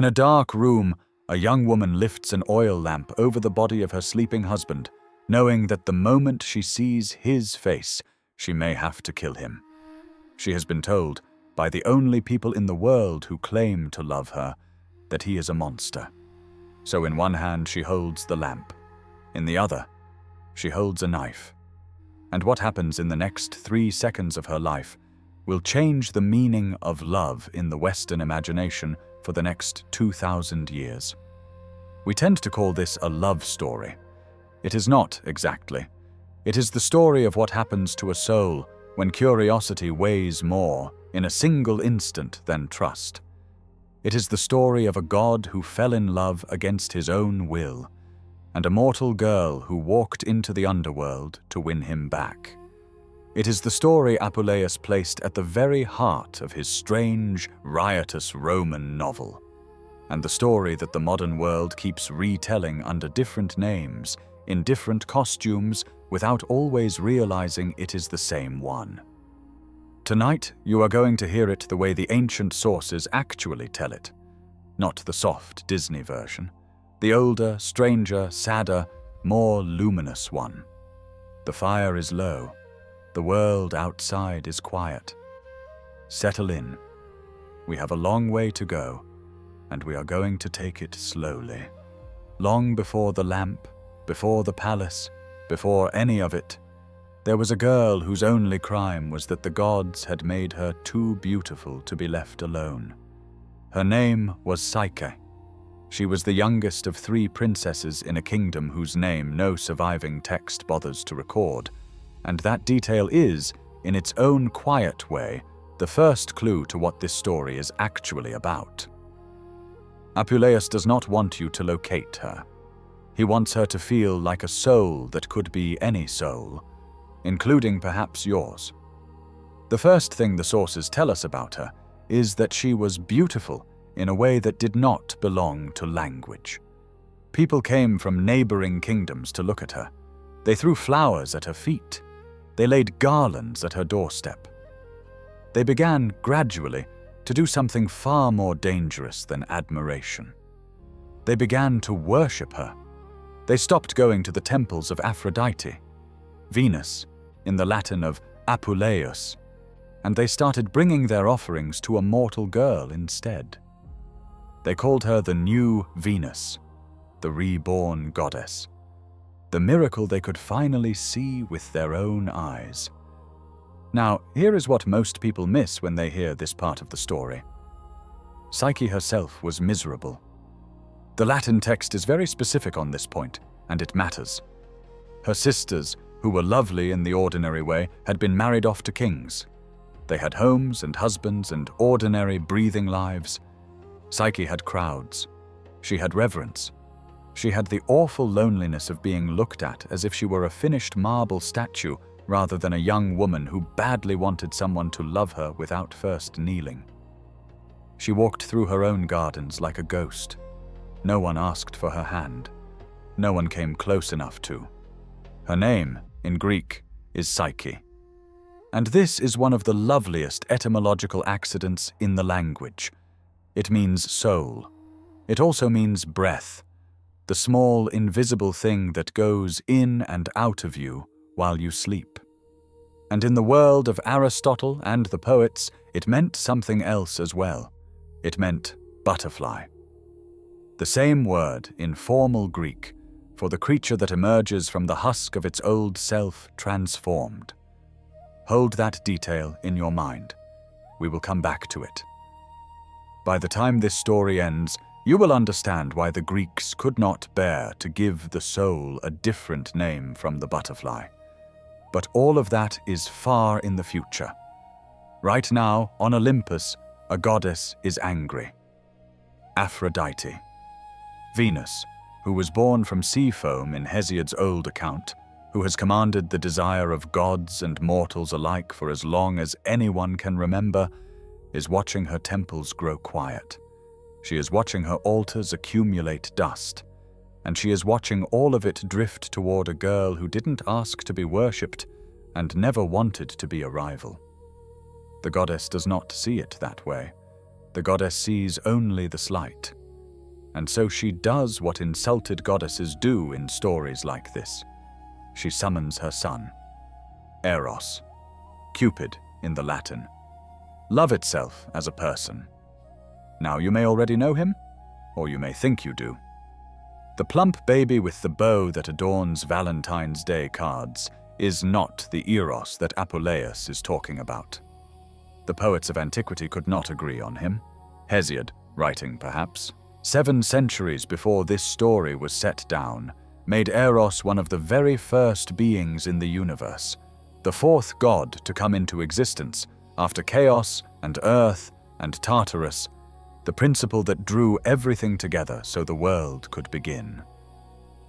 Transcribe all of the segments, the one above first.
In a dark room, a young woman lifts an oil lamp over the body of her sleeping husband, knowing that the moment she sees his face, she may have to kill him. She has been told, by the only people in the world who claim to love her, that he is a monster. So in one hand she holds the lamp. In the other, she holds a knife. And what happens in the next 3 seconds of her life will change the meaning of love in the Western imagination for the next 2,000 years. We tend to call this a love story. It is not exactly. It is the story of what happens to a soul when curiosity weighs more in a single instant than trust. It is the story of a god who fell in love against his own will, and a mortal girl who walked into the underworld to win him back. It is the story Apuleius placed at the very heart of his strange, riotous Roman novel, and the story that the modern world keeps retelling under different names, in different costumes, without always realizing it is the same one. Tonight, you are going to hear it the way the ancient sources actually tell it, not the soft Disney version, the older, stranger, sadder, more luminous one. The fire is low. The world outside is quiet. Settle in. We have a long way to go, and we are going to take it slowly. Long before the lamp, before the palace, before any of it, there was a girl whose only crime was that the gods had made her too beautiful to be left alone. Her name was Psyche. She was the youngest of 3 princesses in a kingdom whose name no surviving text bothers to record, and that detail is, in its own quiet way, the first clue to what this story is actually about. Apuleius does not want you to locate her. He wants her to feel like a soul that could be any soul, including perhaps yours. The first thing the sources tell us about her is that she was beautiful in a way that did not belong to language. People came from neighboring kingdoms to look at her. They threw flowers at her feet. They laid garlands at her doorstep. They began, gradually, to do something far more dangerous than admiration. They began to worship her. They stopped going to the temples of Aphrodite, Venus, in the Latin of Apuleius, and they started bringing their offerings to a mortal girl instead. They called her the new Venus, the reborn goddess, the miracle they could finally see with their own eyes. Now, here is what most people miss when they hear this part of the story. Psyche herself was miserable. The Latin text is very specific on this point, and it matters. Her sisters, who were lovely in the ordinary way, had been married off to kings. They had homes and husbands and ordinary breathing lives. Psyche had crowds. She had reverence. She had the awful loneliness of being looked at as if she were a finished marble statue rather than a young woman who badly wanted someone to love her without first kneeling. She walked through her own gardens like a ghost. No one asked for her hand. No one came close enough to. Her name, in Greek, is Psyche. And this is one of the loveliest etymological accidents in the language. It means soul. It also means breath, the small, invisible thing that goes in and out of you while you sleep. And in the world of Aristotle and the poets, it meant something else as well. It meant butterfly. The same word in formal Greek for the creature that emerges from the husk of its old self transformed. Hold that detail in your mind. We will come back to it. By the time this story ends, you will understand why the Greeks could not bear to give the soul a different name from the butterfly. But all of that is far in the future. Right now, on Olympus, a goddess is angry. Aphrodite. Venus, who was born from sea foam in Hesiod's old account, who has commanded the desire of gods and mortals alike for as long as anyone can remember, is watching her temples grow quiet. She is watching her altars accumulate dust, and she is watching all of it drift toward a girl who didn't ask to be worshipped and never wanted to be a rival. The goddess does not see it that way. The goddess sees only the slight. and so she does what insulted goddesses do in stories like this. She summons her son, Eros, Cupid in the Latin, love itself as a person. Now you may already know him, or you may think you do. The plump baby with the bow that adorns Valentine's Day cards is not the Eros that Apuleius is talking about. The poets of antiquity could not agree on him. Hesiod, writing perhaps 7 centuries before this story was set down, made Eros one of the very first beings in the universe, the 4th god to come into existence after chaos and earth and Tartarus, the principle that drew everything together so the world could begin.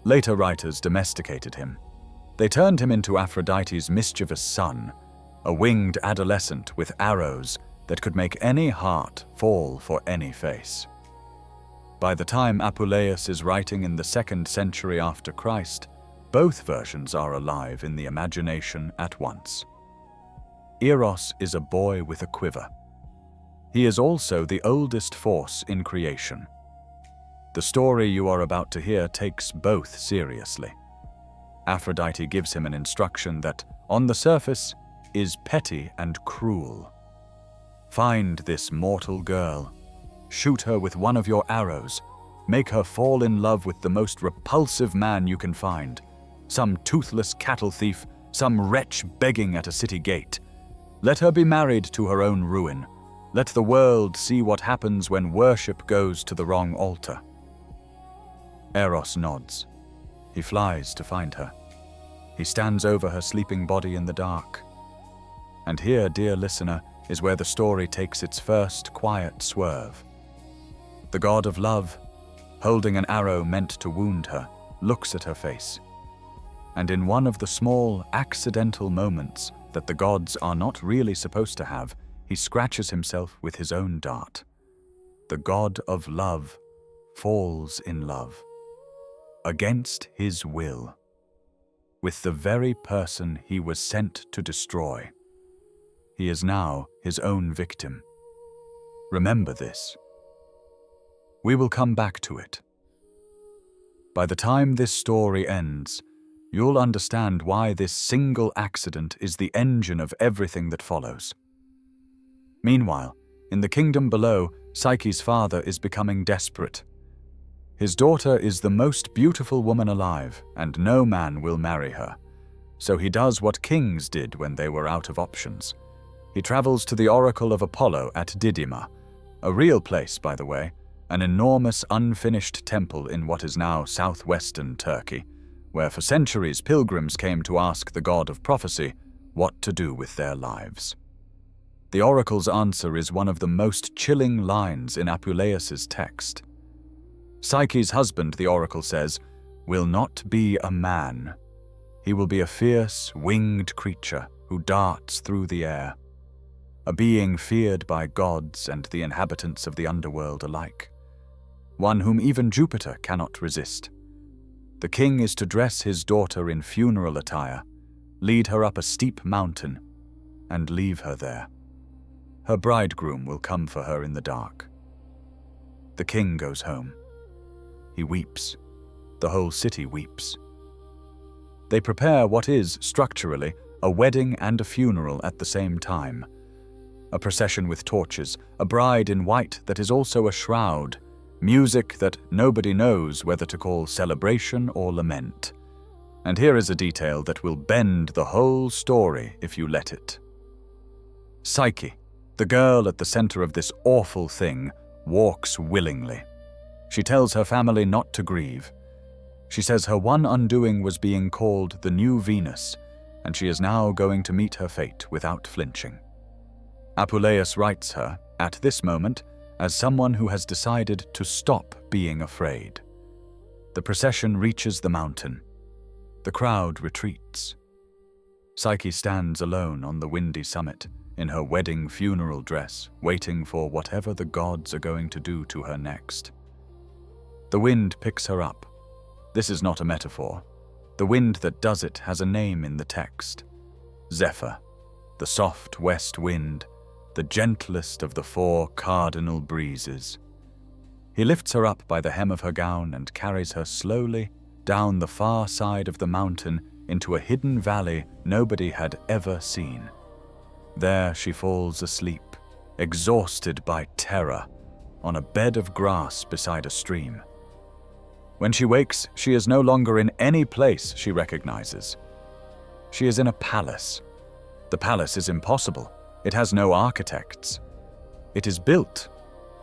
Later writers domesticated him. They turned him into Aphrodite's mischievous son, a winged adolescent with arrows that could make any heart fall for any face. By the time Apuleius is writing in the 2nd century after Christ, both versions are alive in the imagination at once. Eros is a boy with a quiver. He is also the oldest force in creation. The story you are about to hear takes both seriously. Aphrodite gives him an instruction that, on the surface, is petty and cruel. Find this mortal girl, shoot her with one of your arrows, make her fall in love with the most repulsive man you can find, some toothless cattle thief, some wretch begging at a city gate. Let her be married to her own ruin. Let the world see what happens when worship goes to the wrong altar. Eros nods. He flies to find her. He stands over her sleeping body in the dark. And here, dear listener, is where the story takes its first quiet swerve. The god of love, holding an arrow meant to wound her, looks at her face. And in one of the small, accidental moments that the gods are not really supposed to have, he scratches himself with his own dart. The god of love falls in love, against his will, with the very person he was sent to destroy. He is now his own victim. Remember this. We will come back to it. By the time this story ends, you'll understand why this single accident is the engine of everything that follows. Meanwhile, in the kingdom below, Psyche's father is becoming desperate. His daughter is the most beautiful woman alive, and no man will marry her. So he does what kings did when they were out of options. He travels to the oracle of Apollo at Didyma, a real place, by the way, an enormous unfinished temple in what is now southwestern Turkey, where for centuries pilgrims came to ask the god of prophecy what to do with their lives. The oracle's answer is one of the most chilling lines in Apuleius's text. Psyche's husband, the oracle says, will not be a man. He will be a fierce, winged creature who darts through the air, a being feared by gods and the inhabitants of the underworld alike, one whom even Jupiter cannot resist. The king is to dress his daughter in funeral attire, lead her up a steep mountain, and leave her there. Her bridegroom will come for her in the dark. The king goes home. He weeps. The whole city weeps. They prepare what is, structurally, a wedding and a funeral at the same time. A procession with torches, a bride in white that is also a shroud, music that nobody knows whether to call celebration or lament. And here is a detail that will bend the whole story if you let it. Psyche, the girl at the center of this awful thing, walks willingly. She tells her family not to grieve. She says her one undoing was being called the new Venus, and she is now going to meet her fate without flinching. Apuleius writes her, at this moment, as someone who has decided to stop being afraid. The procession reaches the mountain. The crowd retreats. Psyche stands alone on the windy summit, in her wedding funeral dress, waiting for whatever the gods are going to do to her next. The wind picks her up. This is not a metaphor. The wind that does it has a name in the text. Zephyr, the soft west wind, the gentlest of the 4 cardinal breezes. He lifts her up by the hem of her gown and carries her slowly down the far side of the mountain into a hidden valley nobody had ever seen. There she falls asleep, exhausted by terror, on a bed of grass beside a stream. When she wakes, she is no longer in any place she recognizes. She is in a palace. The palace is impossible. It has no architects. It is built,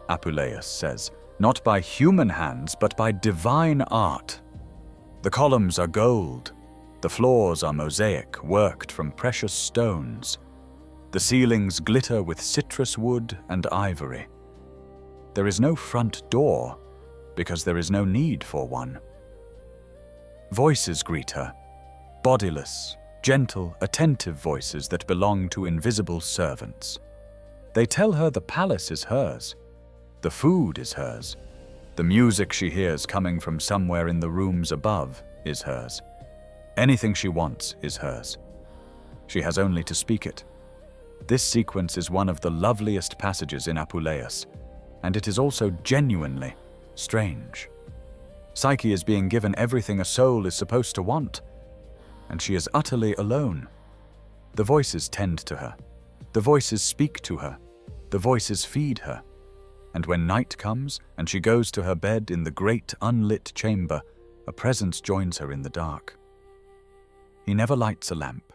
Apuleius says, not by human hands, but by divine art. The columns are gold. The floors are mosaic, worked from precious stones. The ceilings glitter with citrus wood and ivory. There is no front door, because there is no need for one. Voices greet her, bodiless, gentle, attentive voices that belong to invisible servants. They tell her the palace is hers, the food is hers, the music she hears coming from somewhere in the rooms above is hers. Anything she wants is hers. She has only to speak it. This sequence is one of the loveliest passages in Apuleius, and it is also genuinely strange. Psyche is being given everything a soul is supposed to want, and she is utterly alone. The voices tend to her. The voices speak to her. The voices feed her. And when night comes and she goes to her bed in the great unlit chamber, a presence joins her in the dark. He never lights a lamp.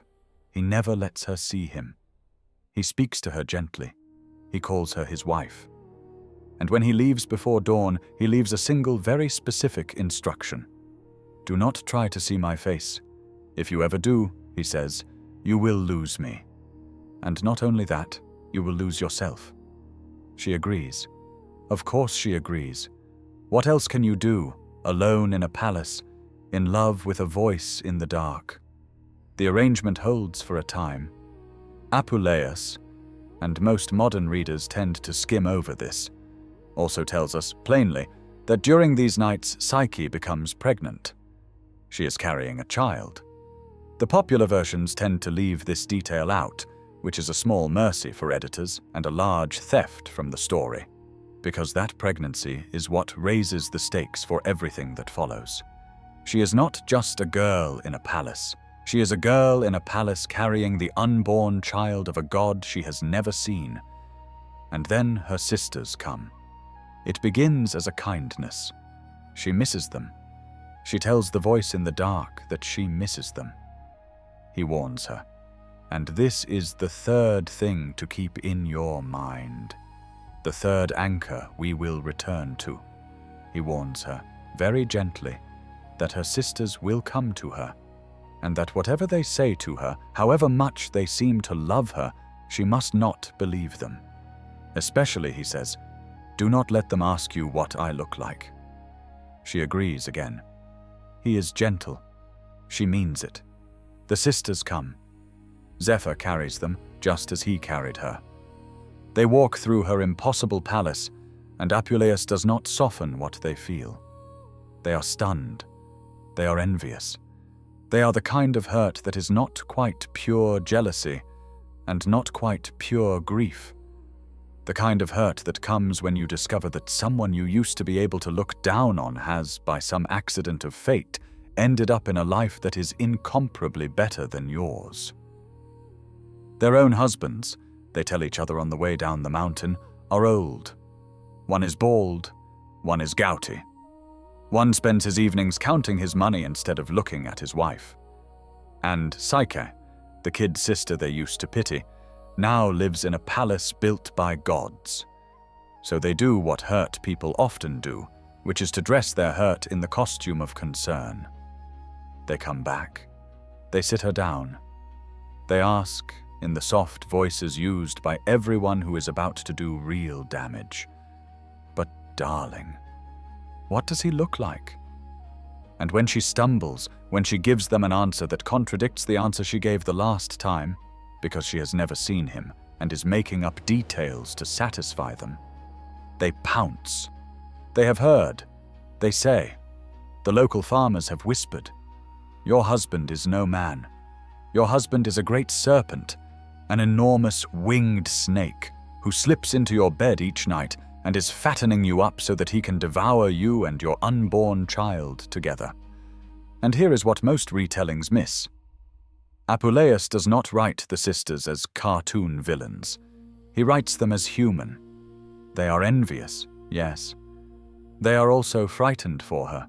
He never lets her see him. He speaks to her gently. He calls her his wife. And when he leaves before dawn, he leaves a single very specific instruction. Do not try to see my face. If you ever do, he says, you will lose me. And not only that, you will lose yourself. She agrees. Of course she agrees. What else can you do, alone in a palace, in love with a voice in the dark? The arrangement holds for a time. Apuleius, and most modern readers tend to skim over this, also tells us plainly that during these nights Psyche becomes pregnant. She is carrying a child. The popular versions tend to leave this detail out, which is a small mercy for editors and a large theft from the story, because that pregnancy is what raises the stakes for everything that follows. She is not just a girl in a palace. She is a girl in a palace carrying the unborn child of a god she has never seen. And then her sisters come. It begins as a kindness. She misses them. She tells the voice in the dark that she misses them. He warns her. And this is the third thing to keep in your mind. The third anchor we will return to. He warns her, very gently, that her sisters will come to her, and that whatever they say to her, however much they seem to love her, she must not believe them. Especially, he says, do not let them ask you what I look like. She agrees again. He is gentle. She means it. The sisters come. Zephyr carries them, just as he carried her. They walk through her impossible palace, and Apuleius does not soften what they feel. They are stunned. They are envious. They are the kind of hurt that is not quite pure jealousy, and not quite pure grief. The kind of hurt that comes when you discover that someone you used to be able to look down on has, by some accident of fate, ended up in a life that is incomparably better than yours. Their own husbands, they tell each other on the way down the mountain, are old. One is bald, one is gouty. One spends his evenings counting his money instead of looking at his wife. And Psyche, the kid sister they used to pity, now lives in a palace built by gods. So they do what hurt people often do, which is to dress their hurt in the costume of concern. They come back. They sit her down. They ask, in the soft voices used by everyone who is about to do real damage, "But, darling, what does he look like?" And when she stumbles, when she gives them an answer that contradicts the answer she gave the last time, because she has never seen him and is making up details to satisfy them, they pounce. They have heard. They say, the local farmers have whispered, "Your husband is no man. Your husband is a great serpent, an enormous winged snake who slips into your bed each night and is fattening you up so that he can devour you and your unborn child together. And here is what most retellings miss. Apuleius does not write the sisters as cartoon villains. He writes them as human. They are envious, yes. They are also frightened for her,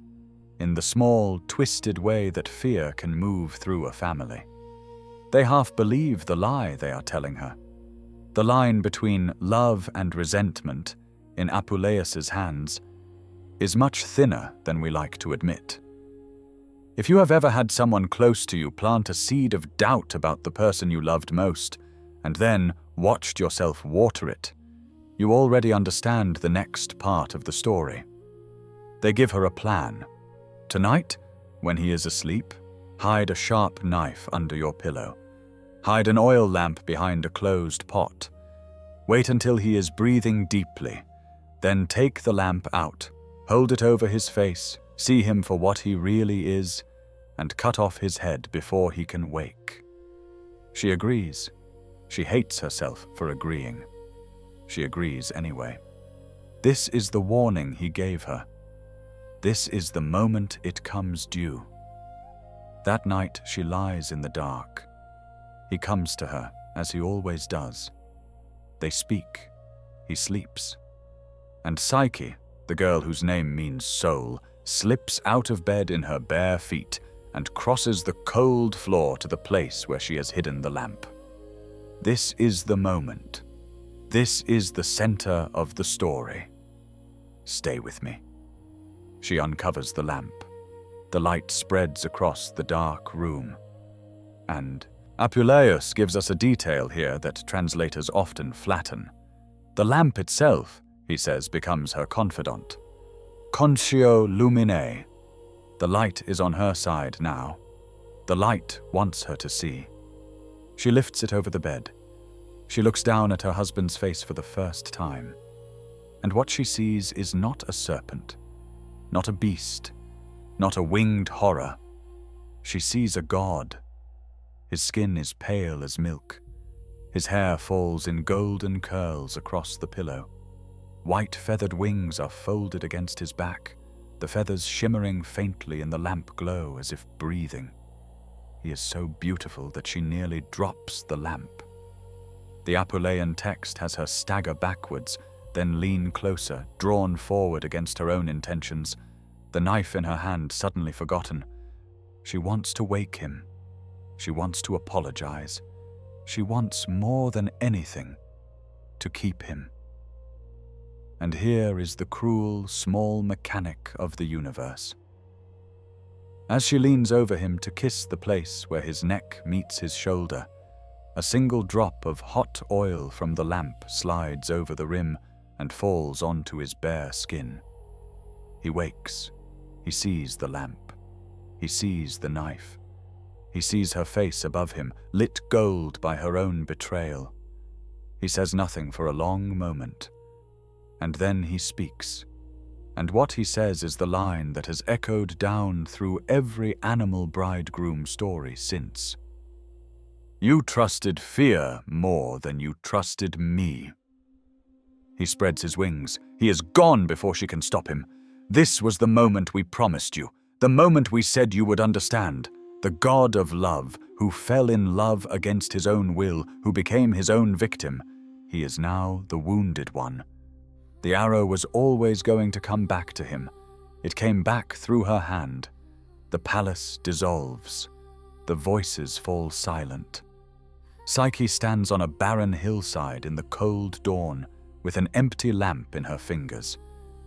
in the small, twisted way that fear can move through a family. They half believe the lie they are telling her. The line between love and resentment, in Apuleius's hands, is much thinner than we like to admit. If you have ever had someone close to you plant a seed of doubt about the person you loved most, and then watched yourself water it, you already understand the next part of the story. They give her a plan. Tonight, when he is asleep, hide a sharp knife under your pillow. Hide an oil lamp behind a closed pot. Wait until he is breathing deeply. Then take the lamp out, hold it over his face, see him for what he really is, and cut off his head before he can wake. She agrees. She hates herself for agreeing. She agrees anyway. This is the warning he gave her. This is the moment it comes due. That night she lies in the dark. He comes to her, as he always does. They speak. He sleeps. And Psyche, the girl whose name means soul, slips out of bed in her bare feet and crosses the cold floor to the place where she has hidden the lamp. This is the moment. This is the center of the story. Stay with me. She uncovers the lamp. The light spreads across the dark room. And Apuleius gives us a detail here that translators often flatten. The lamp itself, he says, becomes her confidant. Conscio lumine. The light is on her side now. The light wants her to see. She lifts it over the bed. She looks down at her husband's face for the first time. And what she sees is not a serpent, not a beast, not a winged horror. She sees a god. His skin is pale as milk. His hair falls in golden curls across the pillow. White feathered wings are folded against his back, the feathers shimmering faintly in the lamp glow as if breathing. He is so beautiful that she nearly drops the lamp. The Apuleian text has her stagger backwards, then lean closer, drawn forward against her own intentions, the knife in her hand suddenly forgotten. She wants to wake him. She wants to apologize. She wants more than anything to keep him. And here is the cruel, small mechanic of the universe. As she leans over him to kiss the place where his neck meets his shoulder, a single drop of hot oil from the lamp slides over the rim and falls onto his bare skin. He wakes. He sees the lamp. He sees the knife. He sees her face above him, lit gold by her own betrayal. He says nothing for a long moment. And then he speaks. And what he says is the line that has echoed down through every animal bridegroom story since. You trusted fear more than you trusted me. He spreads his wings. He is gone before she can stop him. This was the moment we promised you, the moment we said you would understand. The god of love, who fell in love against his own will, who became his own victim. He is now the wounded one. The arrow was always going to come back to him. It came back through her hand. The palace dissolves. The voices fall silent. Psyche stands on a barren hillside in the cold dawn, with an empty lamp in her fingers,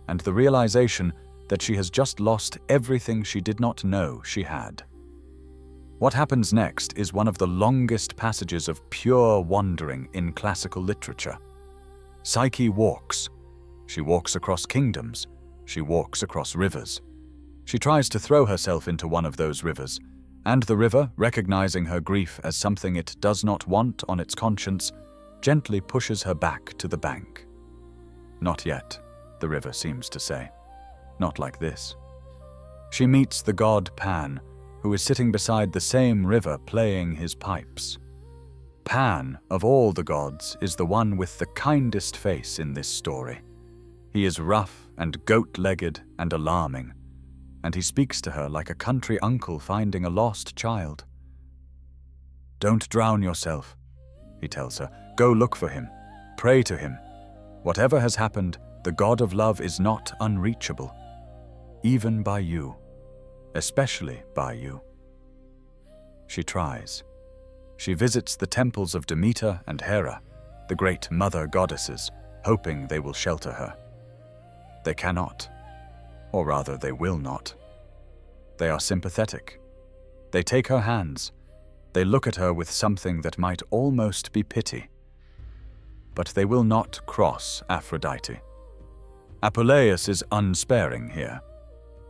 and the realization that she has just lost everything she did not know she had. What happens next is one of the longest passages of pure wandering in classical literature. Psyche walks. She walks across kingdoms. She walks across rivers. She tries to throw herself into one of those rivers, and the river, recognizing her grief as something it does not want on its conscience, gently pushes her back to the bank. Not yet, the river seems to say. Not like this. She meets the god Pan, who is sitting beside the same river playing his pipes. Pan, of all the gods, is the one with the kindest face in this story. He is rough and goat-legged and alarming, and he speaks to her like a country uncle finding a lost child. "Don't drown yourself," he tells her. "Go look for him. Pray to him. Whatever has happened, the God of love is not unreachable, even by you, especially by you." She tries. She visits the temples of Demeter and Hera, the great mother goddesses, hoping they will shelter her. They cannot, or rather they will not. They are sympathetic. They take her hands. They look at her with something that might almost be pity. But they will not cross Aphrodite. Apuleius is unsparing here.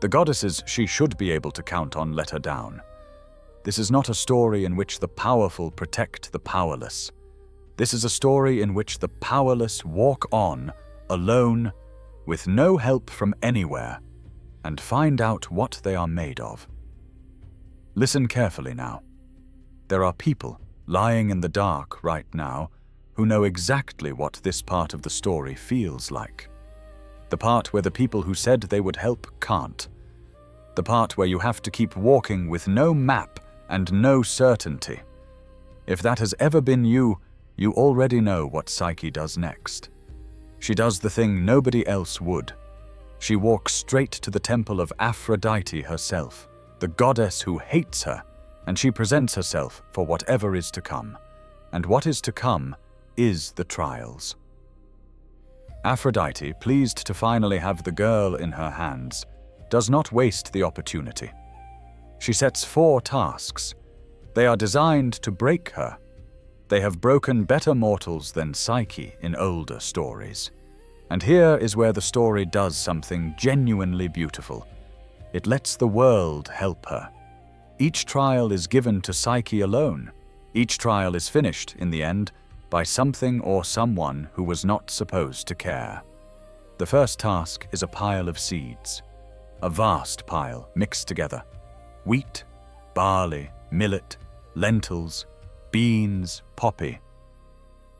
The goddesses she should be able to count on let her down. This is not a story in which the powerful protect the powerless. This is a story in which the powerless walk on, alone, with no help from anywhere, and find out what they are made of. Listen carefully now. There are people lying in the dark right now who know exactly what this part of the story feels like. The part where the people who said they would help can't. The part where you have to keep walking with no map and no certainty. If that has ever been you, you already know what Psyche does next. She does the thing nobody else would. She walks straight to the temple of Aphrodite herself, the goddess who hates her, and she presents herself for whatever is to come. And what is to come is the trials. Aphrodite, pleased to finally have the girl in her hands, does not waste the opportunity. She sets 4 tasks. They are designed to break her. They have broken better mortals than Psyche in older stories. And here is where the story does something genuinely beautiful. It lets the world help her. Each trial is given to Psyche alone. Each trial is finished, in the end, by something or someone who was not supposed to care. The first task is a pile of seeds. A vast pile mixed together. Wheat, barley, millet, lentils, beans, poppy.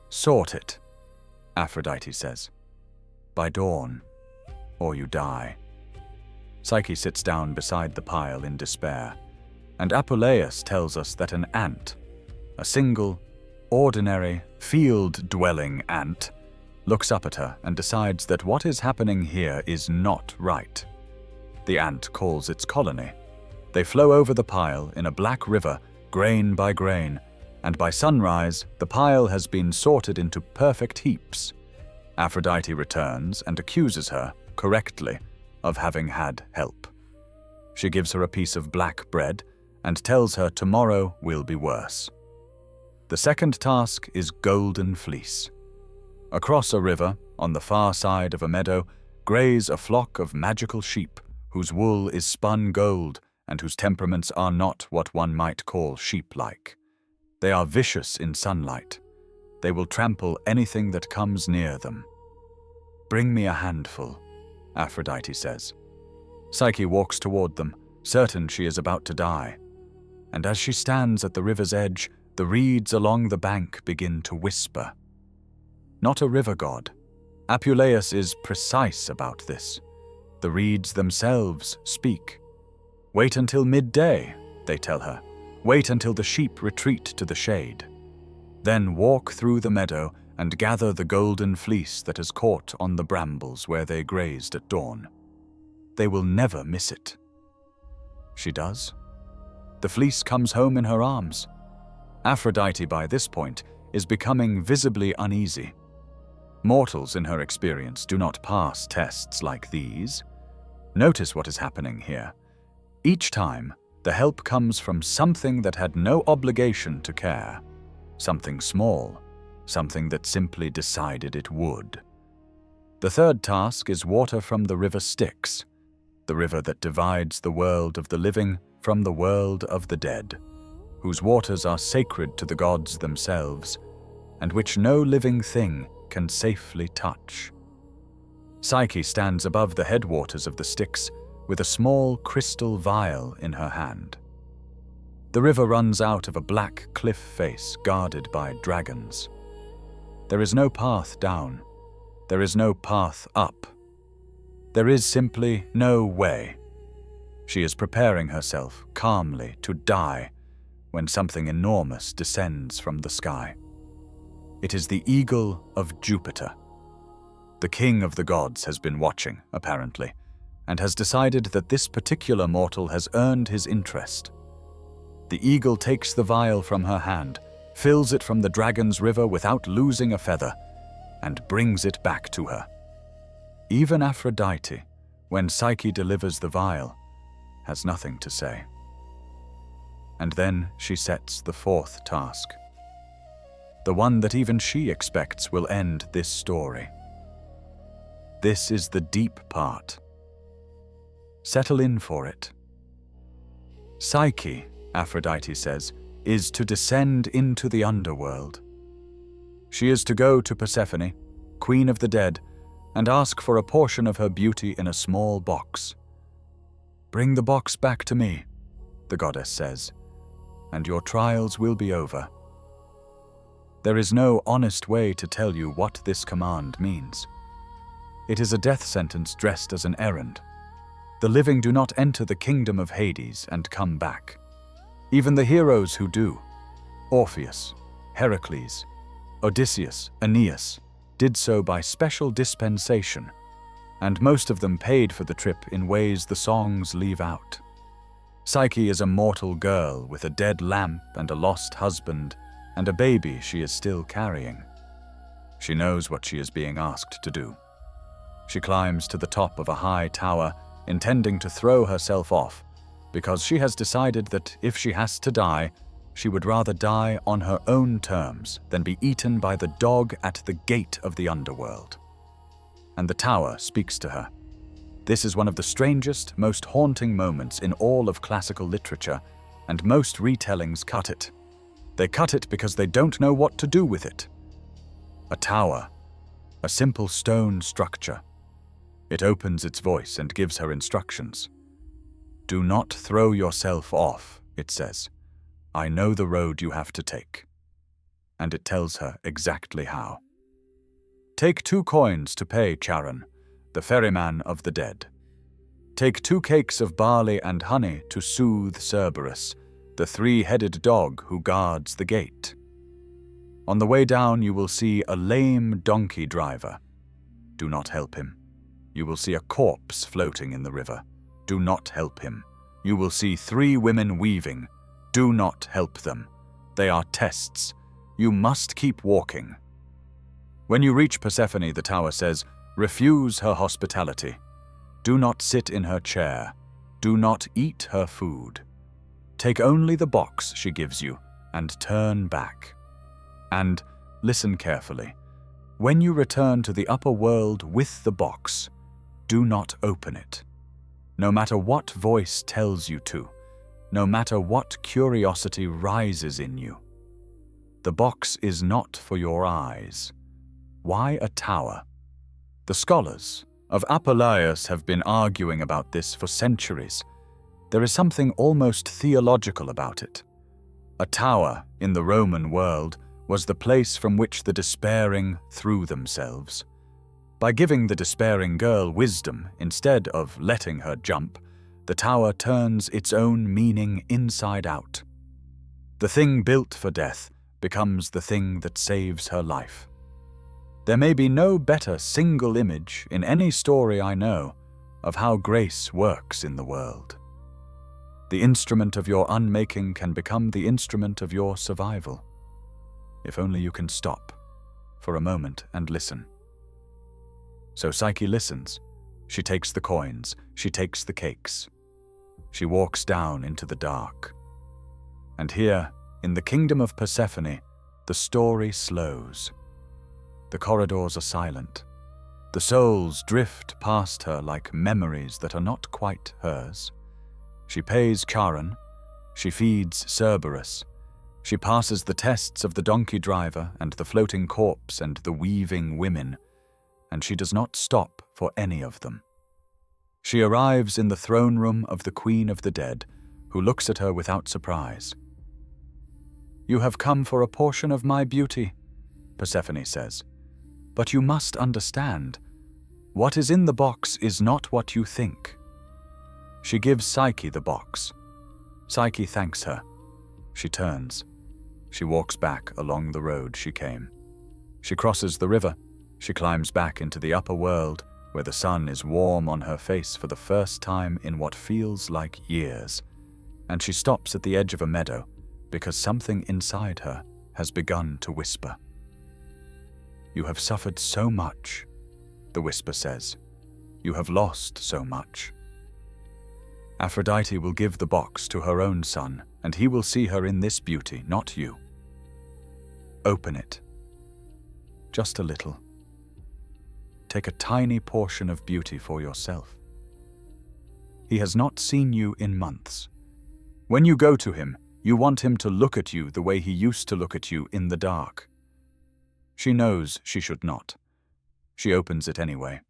"Sort it," Aphrodite says. "By dawn, or you die." Psyche sits down beside the pile in despair, and Apuleius tells us that an ant, a single, ordinary, field-dwelling ant, looks up at her and decides that what is happening here is not right. The ant calls its colony. They flow over the pile in a black river, grain by grain, and by sunrise, the pile has been sorted into perfect heaps. Aphrodite returns and accuses her, correctly, of having had help. She gives her a piece of black bread and tells her tomorrow will be worse. The second task is golden fleece. Across a river, on the far side of a meadow, graze a flock of magical sheep whose wool is spun gold and whose temperaments are not what one might call sheep-like. They are vicious in sunlight. They will trample anything that comes near them. "Bring me a handful," Aphrodite says. Psyche walks toward them, certain she is about to die. And as she stands at the river's edge, the reeds along the bank begin to whisper. Not a river god. Apuleius is precise about this. The reeds themselves speak. "Wait until midday," they tell her. "Wait until the sheep retreat to the shade. Then walk through the meadow and gather the golden fleece that has caught on the brambles where they grazed at dawn. They will never miss it." She does. The fleece comes home in her arms. Aphrodite, by this point, is becoming visibly uneasy. Mortals, in her experience, do not pass tests like these. Notice what is happening here. Each time, the help comes from something that had no obligation to care. Something small, something that simply decided it would. The third task is water from the river Styx, the river that divides the world of the living from the world of the dead, whose waters are sacred to the gods themselves, and which no living thing can safely touch. Psyche stands above the headwaters of the Styx with a small crystal vial in her hand. The river runs out of a black cliff face guarded by dragons. There is no path down. There is no path up There is simply no way. She is preparing herself calmly to die when something enormous descends from the sky. It is the eagle of Jupiter. The king of the gods has been watching, apparently, and has decided that this particular mortal has earned his interest. The eagle takes the vial from her hand, fills it from the dragon's river without losing a feather, and brings it back to her. Even Aphrodite, when Psyche delivers the vial, has nothing to say. And then she sets the fourth task, the one that even she expects will end this story. This is the deep part. Settle in for it. Psyche, Aphrodite says, is to descend into the underworld. She is to go to Persephone, queen of the dead, and ask for a portion of her beauty in a small box. "Bring the box back to me," the goddess says, "and your trials will be over." There is no honest way to tell you what this command means. It is a death sentence dressed as an errand. The living do not enter the kingdom of Hades and come back. Even the heroes who do, Orpheus, Heracles, Odysseus, Aeneas, did so by special dispensation, and most of them paid for the trip in ways the songs leave out. Psyche is a mortal girl with a dead lamp and a lost husband and a baby she is still carrying. She knows what she is being asked to do. She climbs to the top of a high tower, intending to throw herself off, because she has decided that if she has to die, she would rather die on her own terms than be eaten by the dog at the gate of the underworld. And the tower speaks to her. This is one of the strangest, most haunting moments in all of classical literature, and most retellings cut it. They cut it because they don't know what to do with it. A tower, a simple stone structure. It opens its voice and gives her instructions. "Do not throw yourself off," it says. "I know the road you have to take." And it tells her exactly how. Take 2 coins to pay Charon, the ferryman of the dead. Take 2 cakes of barley and honey to soothe Cerberus, the 3-headed dog who guards the gate. On the way down you will see a lame donkey driver. Do not help him. You will see a corpse floating in the river. Do not help him. You will see 3 women weaving. Do not help them. They are tests. You must keep walking. When you reach Persephone, the tower says, refuse her hospitality. Do not sit in her chair. Do not eat her food. Take only the box she gives you and turn back. And listen carefully. When you return to the upper world with the box, do not open it. No matter what voice tells you to, no matter what curiosity rises in you. The box is not for your eyes. Why a tower? The scholars of Apuleius have been arguing about this for centuries. There is something almost theological about it. A tower in the Roman world was the place from which the despairing threw themselves. By giving the despairing girl wisdom instead of letting her jump, the tower turns its own meaning inside out. The thing built for death becomes the thing that saves her life. There may be no better single image in any story I know of how grace works in the world. The instrument of your unmaking can become the instrument of your survival. If only you can stop for a moment and listen. So Psyche listens. She takes the coins. She takes the cakes. She walks down into the dark. And here, in the kingdom of Persephone, the story slows. The corridors are silent. The souls drift past her like memories that are not quite hers. She pays Charon. She feeds Cerberus. She passes the tests of the donkey driver and the floating corpse and the weaving women, and she does not stop for any of them. She arrives in the throne room of the Queen of the Dead, who looks at her without surprise. "You have come for a portion of my beauty," Persephone says. "But you must understand, What is in the box is not what you think. She gives Psyche the box. Psyche thanks her. She turns. She walks back along the road she came. She crosses the river. She climbs back into the upper world, where the sun is warm on her face for the first time in what feels like years. And she stops at the edge of a meadow, because something inside her has begun to whisper. "You have suffered so much," the whisper says. "You have lost so much." Aphrodite will give the box to her own son, and he will see her in this beauty, not you. Open it. Just a little. Take a tiny portion of beauty for yourself. He has not seen you in months. When you go to him, you want him to look at you the way he used to look at you in the dark. She knows she should not. She opens it anyway.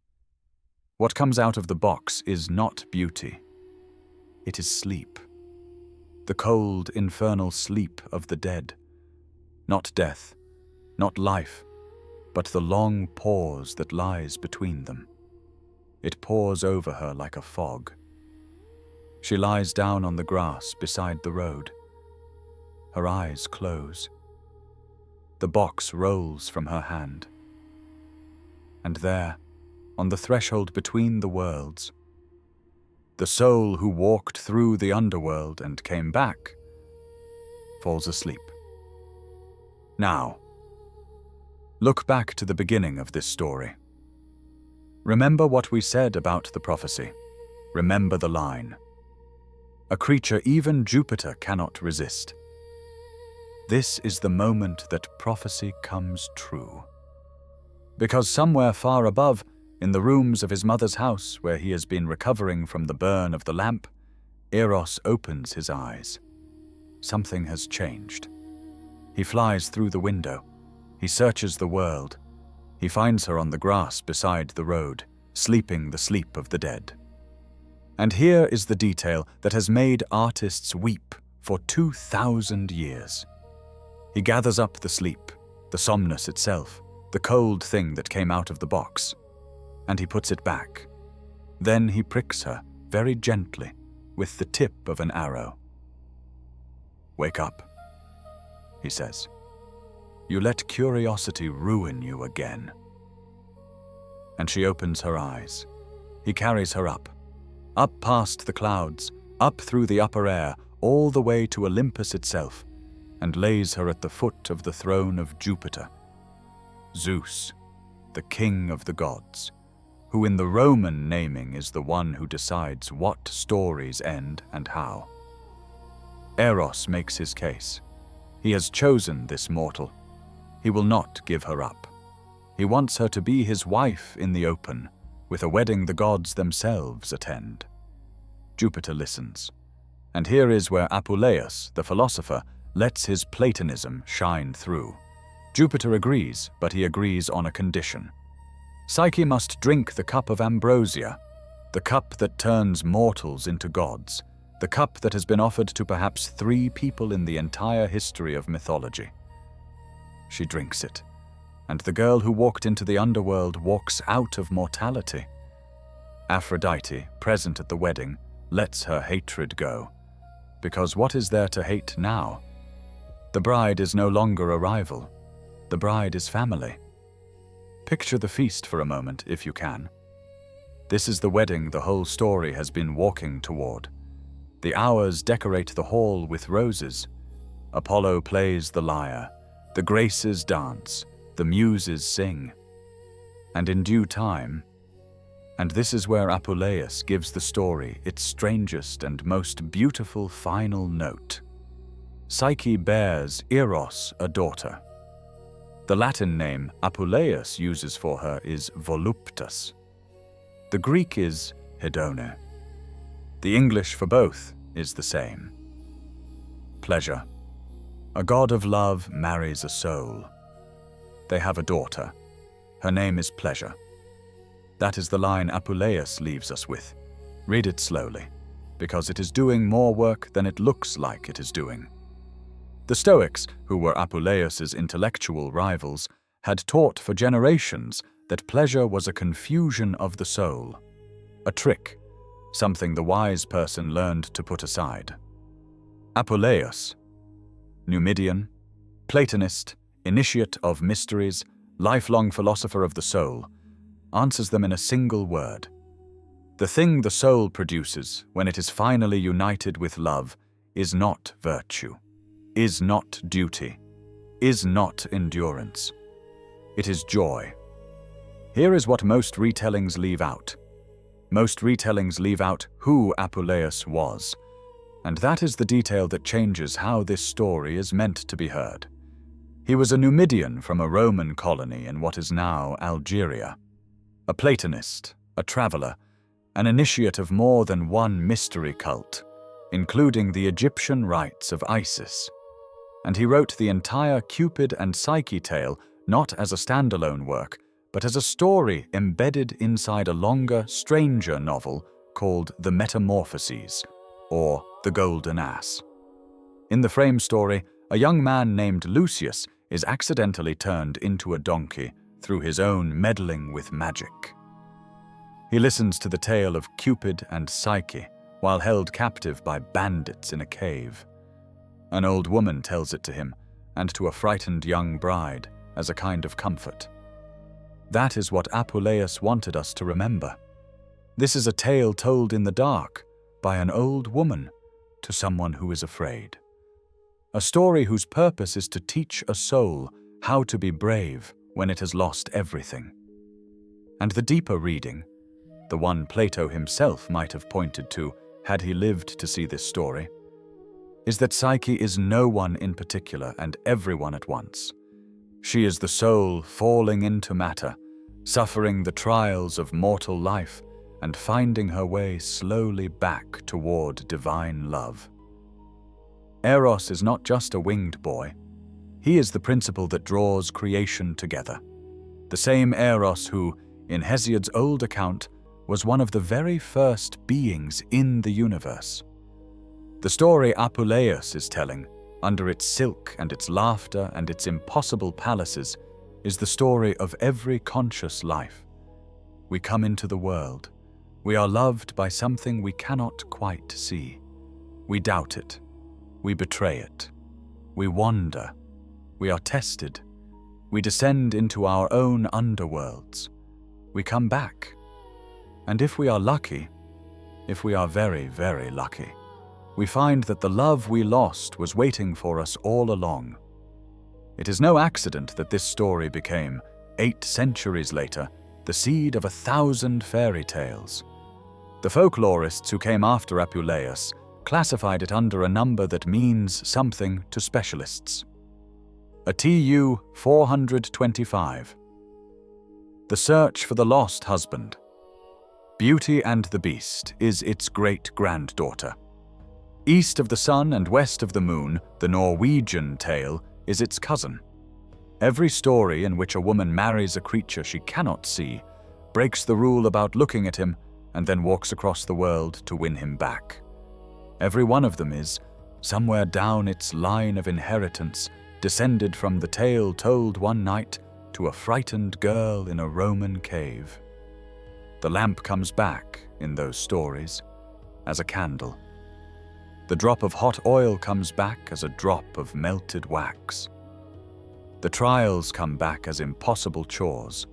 What comes out of the box is not beauty. It is sleep. The cold, infernal sleep of the dead. Not death, not life, but the long pause that lies between them. It pours over her like a fog. She lies down on the grass beside the road. Her eyes close. The box rolls from her hand. And there, on the threshold between the worlds, the soul who walked through the underworld and came back falls asleep. Now, look back to the beginning of this story. Remember what we said about the prophecy. Remember the line. A creature even Jupiter cannot resist. This is the moment that prophecy comes true. Because somewhere far above, in the rooms of his mother's house where he has been recovering from the burn of the lamp, Eros opens his eyes. Something has changed. He flies through the window. He searches the world. He finds her on the grass beside the road, sleeping the sleep of the dead. And here is the detail that has made artists weep for 2,000 years. He gathers up the sleep, the somnus itself, the cold thing that came out of the box, and he puts it back. Then he pricks her, very gently, with the tip of an arrow. "Wake up," he says. "You let curiosity ruin you again." And she opens her eyes. He carries her up past the clouds, up through the upper air, all the way to Olympus itself, and lays her at the foot of the throne of Jupiter, Zeus, the king of the gods, who in the Roman naming is the one who decides what stories end and how. Eros makes his case. He has chosen this mortal. He will not give her up. He wants her to be his wife in the open, with a wedding the gods themselves attend. Jupiter listens. And here is where Apuleius, the philosopher, lets his Platonism shine through. Jupiter agrees, but he agrees on a condition. Psyche must drink the cup of ambrosia, the cup that turns mortals into gods, the cup that has been offered to perhaps 3 people in the entire history of mythology. She drinks it, and the girl who walked into the underworld walks out of mortality. Aphrodite, present at the wedding, lets her hatred go. Because what is there to hate now? The bride is no longer a rival. The bride is family. Picture the feast for a moment, if you can. This is the wedding the whole story has been walking toward. The hours decorate the hall with roses. Apollo plays the lyre. The Graces dance. The Muses sing. And in due time, and this is where Apuleius gives the story its strangest and most beautiful final note. Psyche bears Eros a daughter. The Latin name Apuleius uses for her is voluptas. The Greek is hedone. The English for both is the same. Pleasure. A god of love marries a soul. They have a daughter. Her name is Pleasure. That is the line Apuleius leaves us with. Read it slowly, because it is doing more work than it looks like it is doing. The Stoics, who were Apuleius's intellectual rivals, had taught for generations that pleasure was a confusion of the soul, a trick, something the wise person learned to put aside. Apuleius, Numidian, Platonist, initiate of mysteries, lifelong philosopher of the soul, answers them in a single word. The thing the soul produces when it is finally united with love is not virtue, is not duty, is not endurance. It is joy. Here is what most retellings leave out. Most retellings leave out who Apuleius was, and that is the detail that changes how this story is meant to be heard. He was a Numidian from a Roman colony in what is now Algeria, a Platonist, a traveler, an initiate of more than one mystery cult, including the Egyptian rites of Isis. And he wrote the entire Cupid and Psyche tale not as a standalone work, but as a story embedded inside a longer, stranger novel called The Metamorphoses, or The Golden Ass. In the frame story, a young man named Lucius is accidentally turned into a donkey through his own meddling with magic. He listens to the tale of Cupid and Psyche while held captive by bandits in a cave. An old woman tells it to him and to a frightened young bride as a kind of comfort. That is what Apuleius wanted us to remember. This is a tale told in the dark by an old woman to someone who is afraid. A story whose purpose is to teach a soul how to be brave when it has lost everything. And the deeper reading, the one Plato himself might have pointed to had he lived to see this story, is that Psyche is no one in particular and everyone at once. She is the soul falling into matter, suffering the trials of mortal life and finding her way slowly back toward divine love. Eros is not just a winged boy. He is the principle that draws creation together. The same Eros who, in Hesiod's old account, was one of the very first beings in the universe. The story Apuleius is telling, under its silk and its laughter and its impossible palaces, is the story of every conscious life. We come into the world. We are loved by something we cannot quite see. We doubt it. We betray it. We wander. We are tested. We descend into our own underworlds. We come back. And if we are lucky, if we are very, very lucky, we find that the love we lost was waiting for us all along. It is no accident that this story became, 8 centuries later, the seed of 1,000 fairy tales. The folklorists who came after Apuleius classified it under a number that means something to specialists. A TU 425. The Search for the Lost Husband. Beauty and the Beast is its great-granddaughter. East of the Sun and West of the Moon, the Norwegian tale, is its cousin. Every story in which a woman marries a creature she cannot see, breaks the rule about looking at him, and then walks across the world to win him back. Every one of them is, somewhere down its line of inheritance, descended from the tale told one night to a frightened girl in a Roman cave. The lamp comes back, in those stories, as a candle. The drop of hot oil comes back as a drop of melted wax. The trials come back as impossible chores.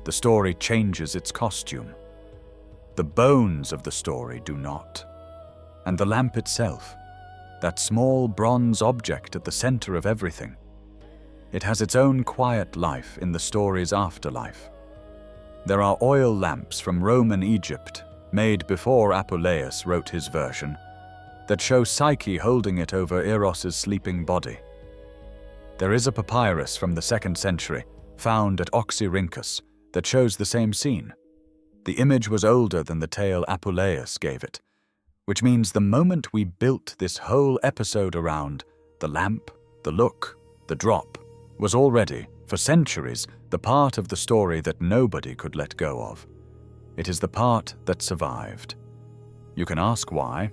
The story changes its costume. The bones of the story do not. And the lamp itself, that small bronze object at the center of everything, it has its own quiet life in the story's afterlife. There are oil lamps from Roman Egypt, made before Apuleius wrote his version, that show Psyche holding it over Eros's sleeping body. There is a papyrus from the 2nd century, found at Oxyrhynchus, that shows the same scene. The image was older than the tale Apuleius gave it, which means the moment we built this whole episode around, the lamp, the look, the drop, was already, for centuries, the part of the story that nobody could let go of. It is the part that survived. You can ask why.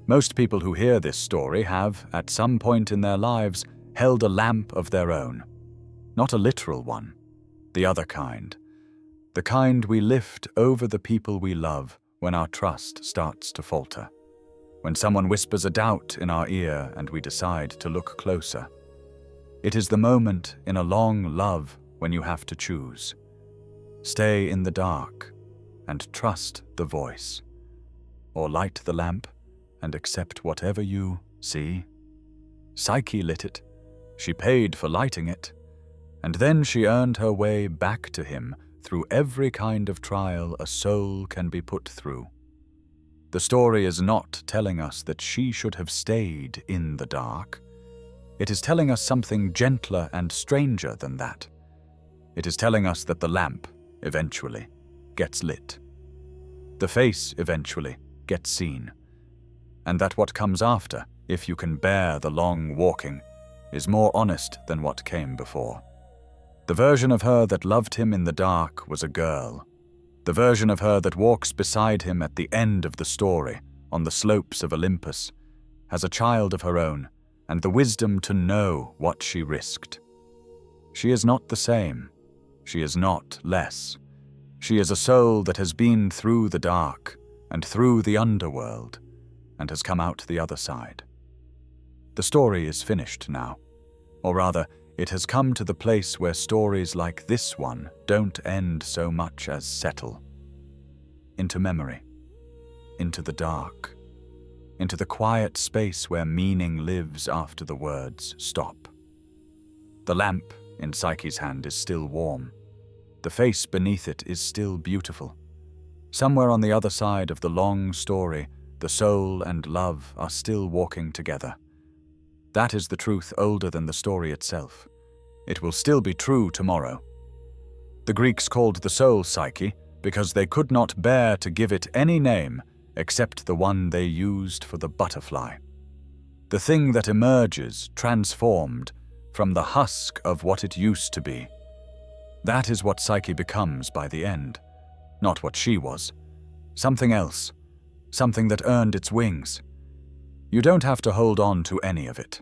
Most people who hear this story have, at some point in their lives, held a lamp of their own. Not a literal one, the other kind, The kind we lift over the people we love when our trust starts to falter. When someone whispers a doubt in our ear and we decide to look closer. It is the moment in a long love when you have to choose. Stay in the dark and trust the voice. Or light the lamp and accept whatever you see. Psyche lit it. She paid for lighting it. And then she earned her way back to him through every kind of trial a soul can be put through. The story is not telling us that she should have stayed in the dark. It is telling us something gentler and stranger than that. It is telling us that the lamp, eventually, gets lit. The face, eventually, gets seen. And that what comes after, if you can bear the long walking, is more honest than what came before. The version of her that loved him in the dark was a girl. The version of her that walks beside him at the end of the story, on the slopes of Olympus, has a child of her own, and the wisdom to know what she risked. She is not the same. She is not less. She is a soul that has been through the dark and through the underworld and has come out the other side. The story is finished now, or rather, it has come to the place where stories like this one don't end so much as settle. Into memory, into the dark, into the quiet space where meaning lives after the words stop. The lamp in Psyche's hand is still warm. The face beneath it is still beautiful. Somewhere on the other side of the long story, the soul and love are still walking together. That is the truth older than the story itself. It will still be true tomorrow. The Greeks called the soul Psyche because they could not bear to give it any name except the one they used for the butterfly. The thing that emerges, transformed, from the husk of what it used to be. That is what Psyche becomes by the end, not what she was. Something else, something that earned its wings. You don't have to hold on to any of it.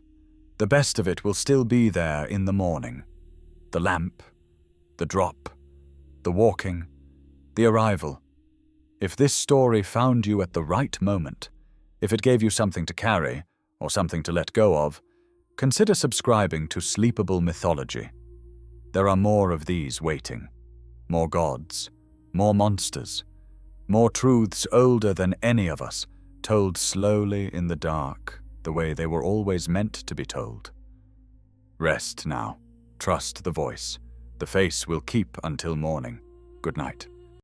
The best of it will still be there in the morning. The lamp, the drop, the walking, the arrival. If this story found you at the right moment, if it gave you something to carry or something to let go of, consider subscribing to Sleepable Mythology. There are more of these waiting. More gods, more monsters, more truths older than any of us, told slowly in the dark, the way they were always meant to be told. Rest now. Trust the voice. The face will keep until morning. Good night.